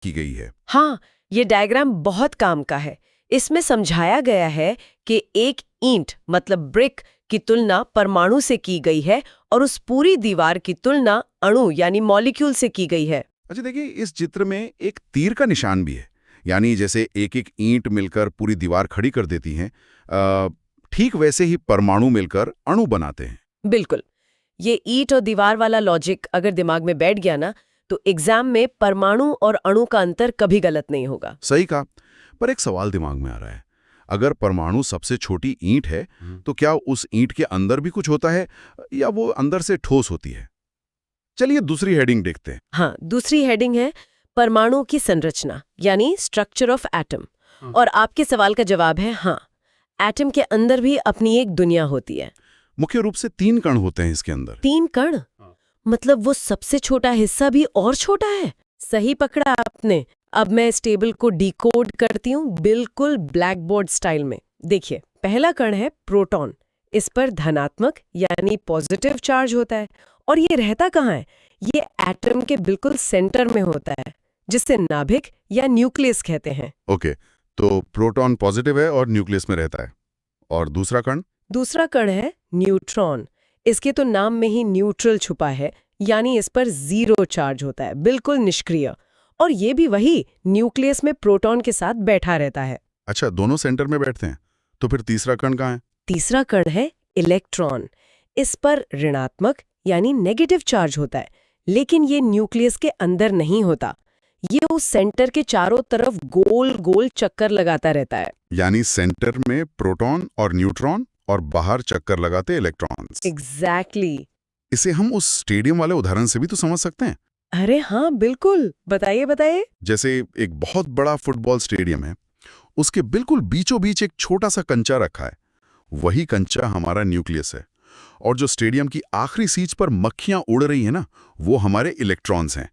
की गई है। हाँ, ये डायग्राम बहुत काम का है। इसमें समझाया गया है कि एक ईंट मतलब ब्रिक की तुलना परमाणु से की गई है और उस पूरी दीवार की तुलना अणु यानी मॉलिक्यूल से की गई है। अच्छा देखिए, इस चित्र में एक तीर का निशान भी है, यानी जैसे एक एक ईंट मिलकर पूरी दीवार खड़ी कर देती हैं, ठीक वैसे ही परमाणु मिलकर अणु बनाते हैं। बिल्कुल। ये ईंट और दीवार वाला लॉजिक अगर दिमाग में बैठ गया ना, तो एग्जाम में परमाणु और अणु का अंतर कभी गलत नहीं होगा। सही कहा। पर एक सवाल दिमाग में आ रहा है, अगर परमाणु सबसे छोटी ईंट है तो क्या उस ईंट के अंदर भी कुछ होता है या वो अंदर से ठोस होती है? चलिए दूसरी हेडिंग देखते हैं। हाँ, दूसरी हेडिंग है परमाणु की संरचना यानी स्ट्रक्चर ऑफ एटम। और आपके सवाल का जवाब है हाँ, एटम के अंदर भी अपनी एक दुनिया होती है। मुख्य रूप से 3 कण होते हैं इसके अंदर। 3 कण? मतलब वो सबसे छोटा हिस्सा भी और छोटा है? सही पकड़ा आपने। अब मैं इस टेबल को डिकोड करती हूँ बिल्कुल ब्लैक बोर्ड स्टाइल में। देखिए, पहला कण है प्रोटॉन। इस पर धनात्मक यानी पॉजिटिव चार्ज होता है। और ये रहता कहाँ है? ये एटम के बिल्कुल सेंटर में होता है, जिसे नाभिक या न्यूक्लियस कहते हैं। ओके, तो प्रोटॉन पॉजिटिव है और न्यूक्लियस में रहता है। और दूसरा कण? दूसरा कण है न्यूट्रॉन। इसके तो नाम में ही न्यूट्रल छुपा है, यानी इस पर 0 चार्ज होता है, बिल्कुल निष्क्रिय। और ये भी वही न्यूक्लियस में प्रोटॉन के साथ बैठा रहता है। अच्छा, दोनों सेंटर में बैठते हैं। तो फिर तीसरा कण कहाँ है? तीसरा कण है इलेक्ट्रॉन। इस पर ऋणात्मक यानी नेगेटिव चार्ज होता है, लेकिन ये न्यूक्लियस के अंदर नहीं होता। ये उस सेंटर के चारों तरफ गोल गोल चक्कर लगाता रहता है। यानी सेंटर में प्रोटॉन और न्यूट्रॉन और बाहर चक्कर लगाते इलेक्ट्रॉन्स। एग्जैक्टली। इसे हम उस स्टेडियम वाले उदाहरण से भी तो समझ सकते हैं। अरे हाँ, बिल्कुल, बताइए बताइए। जैसे एक बहुत बड़ा फुटबॉल स्टेडियम है, उसके बिल्कुल बीचों बीच एक छोटा सा कंचा रखा है। वही कंचा हमारा न्यूक्लियस है। और जो स्टेडियम की आखिरी सीट पर मक्खियां उड़ रही है ना, वो हमारे इलेक्ट्रॉन्स हैं।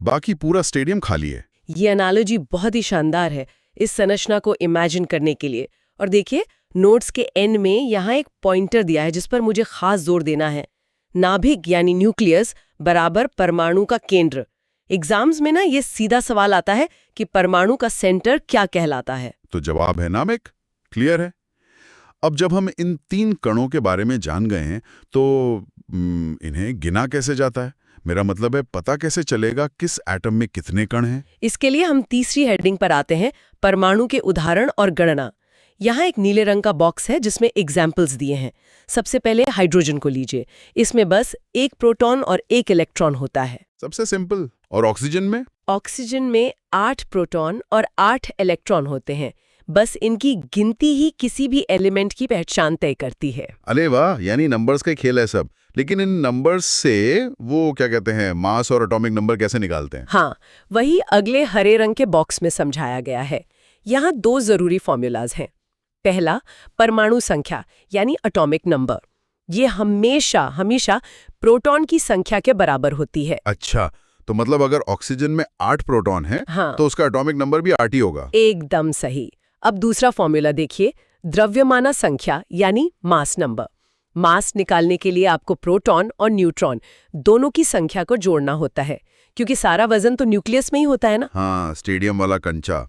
बाकी पूरा स्टेडियम खाली है। ये एनालॉजी बहुत ही शानदार है इस संरचना को इमेजिन करने के लिए। और देखिए, नोट्स के एंड में यहाँ एक पॉइंटर दिया है जिस पर मुझे खास जोर देना है। नाभिक यानी न्यूक्लियस बराबर परमाणु का केंद्र। एग्जाम्स में ना ये सीधा सवाल आता है कि परमाणु का सेंटर क्या कहलाता है। तो जवाब है नाभिक। क्लियर है। अब जब हम इन 3 कणों के बारे में जान गए हैं, तो इन्हें गिना कैसे जाता है? मेरा मतलब है, पता कैसे चलेगा किस एटम में कितने कण हैं? इसके लिए हम तीसरी हेडिंग पर आते हैं, परमाणु के उदाहरण और गणना। यहाँ एक नीले रंग का बॉक्स है जिसमें एग्जाम्पल्स दिए हैं। सबसे पहले हाइड्रोजन को लीजिए। इसमें बस एक प्रोटॉन और एक इलेक्ट्रॉन होता है। सबसे सिंपल। और ऑक्सीजन में? ऑक्सीजन में 8 प्रोटॉन और 8 इलेक्ट्रॉन होते हैं। बस इनकी गिनती ही किसी भी एलिमेंट की पहचान तय करती है। अरे वाह, यानी नंबर्स का खेल है सब। लेकिन इन नंबर्स से वो क्या कहते हैं, मास और एटॉमिक नंबर कैसे निकालते हैं? हाँ, वही अगले हरे रंग के बॉक्स में समझाया गया है। यहाँ 2 जरूरी फॉर्मूलाज हैं। पहला, परमाणु संख्या यानी एटॉमिक नंबर। ये हमेशा प्रोटॉन की संख्या के बराबर होती है। अच्छा, तो मतलब अगर ऑक्सीजन में 8 प्रोटॉन है, हाँ, तो उसका एटॉमिक नंबर भी 8 ही होगा। एकदम सही। अब दूसरा फॉर्मूला देखिए, द्रव्यमान संख्या यानी मास नंबर। मास निकालने के लिए आपको प्रोटॉन और न्यूट्रॉन दोनों की संख्या को जोड़ना होता है, क्योंकि सारा वजन तो न्यूक्लियस में ही होता है ना। हाँ, स्टेडियम वाला कंचा।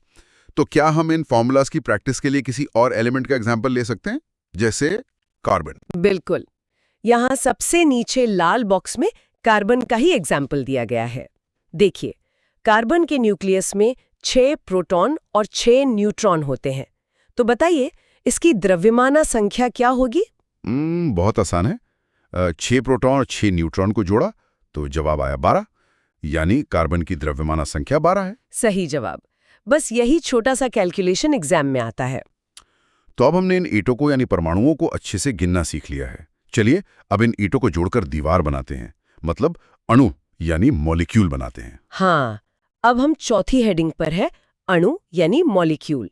तो क्या हम इन फॉर्मूलाज की प्रैक्टिस के लिए किसी और एलिमेंट का एग्जांपल ले सकते हैं, जैसे कार्बन? बिल्कुल। यहाँ सबसे नीचे लाल बॉक्स में कार्बन का ही एग्जाम्पल दिया गया है। देखिए, कार्बन के न्यूक्लियस में 6 प्रोटॉन और 6 न्यूट्रॉन होते हैं। तो बताइए, इसकी द्रव्यमान संख्या क्या होगी? बहुत आसान है। 6 प्रोटॉन और 6 न्यूट्रॉन को जोड़ा तो जवाब आया 12, यानी कार्बन की द्रव्यमान संख्या 12 है। सही जवाब। बस यही छोटा सा कैलकुलेशन एग्जाम में आता है। तो अब हमने इन ईंटों को यानी परमाणुओं को अच्छे से गिनना सीख लिया है। चलिए अब इन ईंटों को जोड़कर दीवार बनाते हैं, मतलब अणु यानी मॉलिक्यूल बनाते हैं। हाँ, अब हम चौथी हेडिंग पर है, अणु यानी मॉलिक्यूल।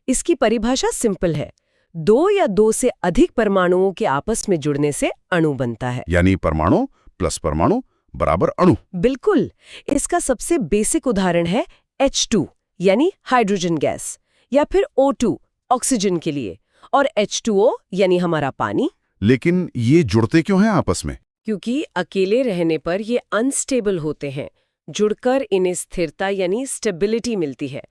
इसकी परिभाषा सिंपल है, 2 या 2 से अधिक परमाणुओं के आपस में जुड़ने से अणु बनता है। यानी परमाणु प्लस परमाणु बराबर अणु। बिल्कुल। इसका सबसे बेसिक उदाहरण है H2 यानी हाइड्रोजन गैस, या फिर O2 ऑक्सीजन के लिए, और H2O यानी हमारा पानी। लेकिन ये जुड़ते क्यों हैं आपस में? क्योंकि अकेले रहने पर ये अनस्टेबल होते हैं। जुड़कर इन्हें स्थिरता यानी स्टेबिलिटी मिलती है।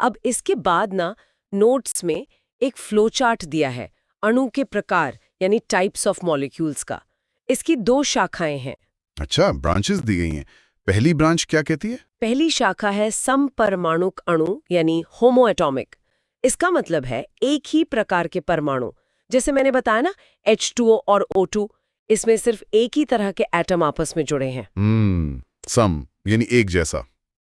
अब इसके बाद ना नोट्स में एक फ्लो चार्ट दिया है अणु के प्रकार यानी टाइप्स ऑफ मॉलिक्यूल्स का। इसकी 2 शाखाएं हैं। अच्छा, ब्रांचेस दी गई हैं। पहली ब्रांच क्या कहती है? पहली शाखा है समपरमाणुक अणु यानी होमोएटॉमिक। इसका मतलब है एक ही प्रकार के परमाणु। जैसे मैंने बताया ना H2O और O2, इसमें सिर्फ एक ही तरह के एटम आपस में जुड़े हैं। सम यानी एक जैसा।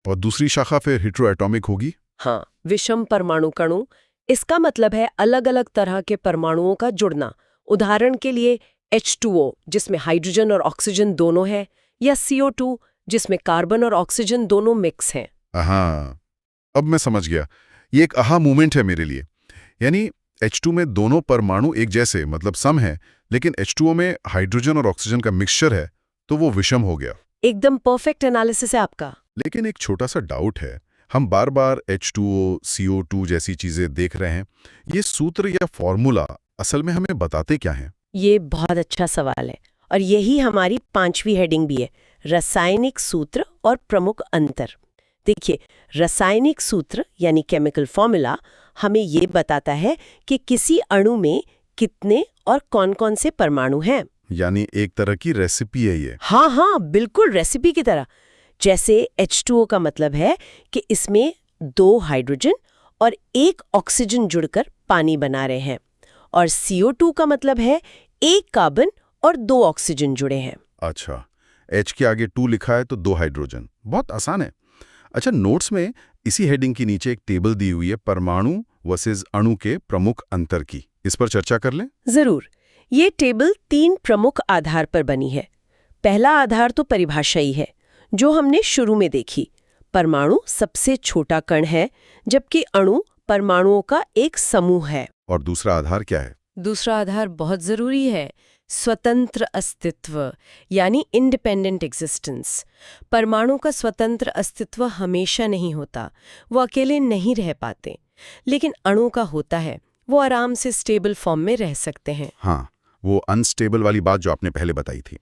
और दूसरी शाखा फिर हेटेरोएटॉमिक होगी? हाँ, विषम परमाणु कणु। इसका मतलब है अलग अलग तरह के परमाणुओं का जुड़ना। उदाहरण के लिए H2O जिसमें हाइड्रोजन और ऑक्सीजन दोनों है, या CO2 जिसमें कार्बन और ऑक्सीजन दोनों मिक्स हैं। हाँ, अब मैं समझ गया। ये एक आहा मोमेंट है मेरे लिए। यानी H2 में दोनों परमाणु एक जैसे मतलब सम है, लेकिन H2O में हाइड्रोजन और ऑक्सीजन का मिक्सचर है, तो वो विषम हो गया। एकदम परफेक्ट एनालिसिस है आपका। लेकिन एक छोटा सा डाउट है। हम बार बार H2O, CO2 जैसी चीजें देख रहे हैं। ये सूत्र या फॉर्मूला असल में हमें बताते क्या हैं? ये बहुत अच्छा सवाल है और यही हमारी 5वीं हेडिंग भी है, रासायनिक सूत्र और प्रमुख अंतर। देखिए, रासायनिक सूत्र यानी केमिकल फॉर्मूला हमें ये बताता है कि किसी अणु में कितने और कौन-कौन से परमाणु हैं। यानी एक तरह की रेसिपी है ये। हाँ हाँ, बिल्कुल रेसिपी की तरह। जैसे H2O का मतलब है कि इसमें 2 हाइड्रोजन और 1 ऑक्सीजन जुड़कर पानी बना रहे हैं, और CO2 का मतलब है 1 कार्बन और 2 ऑक्सीजन जुड़े हैं। अच्छा, H के आगे 2 लिखा है तो 2 हाइड्रोजन। बहुत आसान है। अच्छा, नोट्स में इसी हेडिंग के नीचे एक टेबल दी हुई है परमाणु वर्सेस अणु के प्रमुख अंतर की। इस पर चर्चा कर लें? जरूर। ये टेबल 3 प्रमुख आधार पर बनी है। पहला आधार तो परिभाषाई है, जो हमने शुरू में देखी। परमाणु सबसे छोटा कण है, जबकि अणु परमाणुओं का एक समूह है। और दूसरा आधार क्या है? दूसरा आधार बहुत जरूरी है, स्वतंत्र अस्तित्व यानी इंडिपेंडेंट एग्जिस्टेंस। परमाणु का स्वतंत्र अस्तित्व हमेशा नहीं होता, वो अकेले नहीं रह पाते। लेकिन अणु का होता है, वो आराम से स्टेबल फॉर्म में रह सकते हैं। हाँ, वो अनस्टेबल वाली बात जो आपने पहले बताई थी।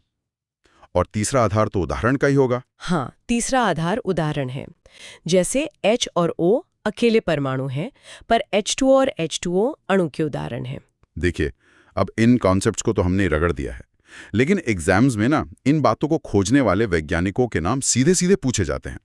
और तीसरा आधार तो उदाहरण का ही होगा। हाँ, तीसरा आधार उदाहरण है। जैसे H और O अकेले परमाणु हैं, पर H2O और H2O अणु के उदाहरण हैं। देखिए, अब इन कॉन्सेप्ट्स को तो हमने रगड़ दिया है, लेकिन एग्जाम्स में ना इन बातों को खोजने वाले वैज्ञानिकों के नाम सीधे सीधे पूछे जाते हैं।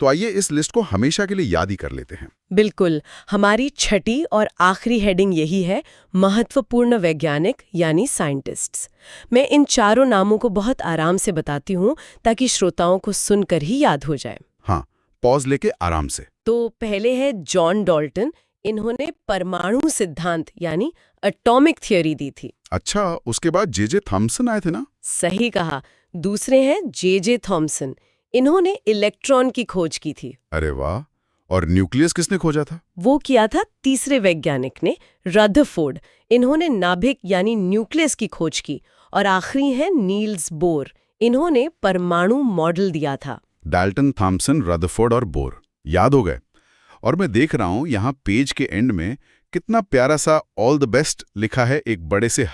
तो आइए इस लिस्ट को हमेशा के लिए याद ही कर लेते हैं। बिल्कुल। हमारी छठी और आखिरी हेडिंग यही है, महत्वपूर्ण वैज्ञानिक यानी साइंटिस्ट्स। मैं इन चारों नामों को बहुत आराम से बताती हूँ ताकि श्रोताओं को सुनकर ही याद हो जाए। हाँ, पॉज लेके आराम से। तो पहले है जॉन डॉल्टन। इन्होंने परमाणु सिद्धांत यानी एटॉमिक थ्योरी दी थी। अच्छा, उसके बाद जे थॉम्सन आए थे ना? सही कहा। दूसरे हैं जे थॉम्सन। इन्होंने इलेक्ट्रॉन की खोज की थी। अरे वाह! और न्यूक्लियस किसने खोजा था? वो किया था तीसरे वैज्ञानिक ने, रदरफोर्ड। इन्होंने नाभिक यानी न्यूक्लियस की खोज की। और आखिरी है नील्स बोर। इन्होंने परमाणु मॉडल दिया था। डाल्टन, थॉम्सन, रदरफोर्ड और बोर याद हो गए। और मैं देख रहा हूं यहाँ पेज के एंड में कितना प्यारा सा ऑल द बेस्ट लिखा है एक बड़े से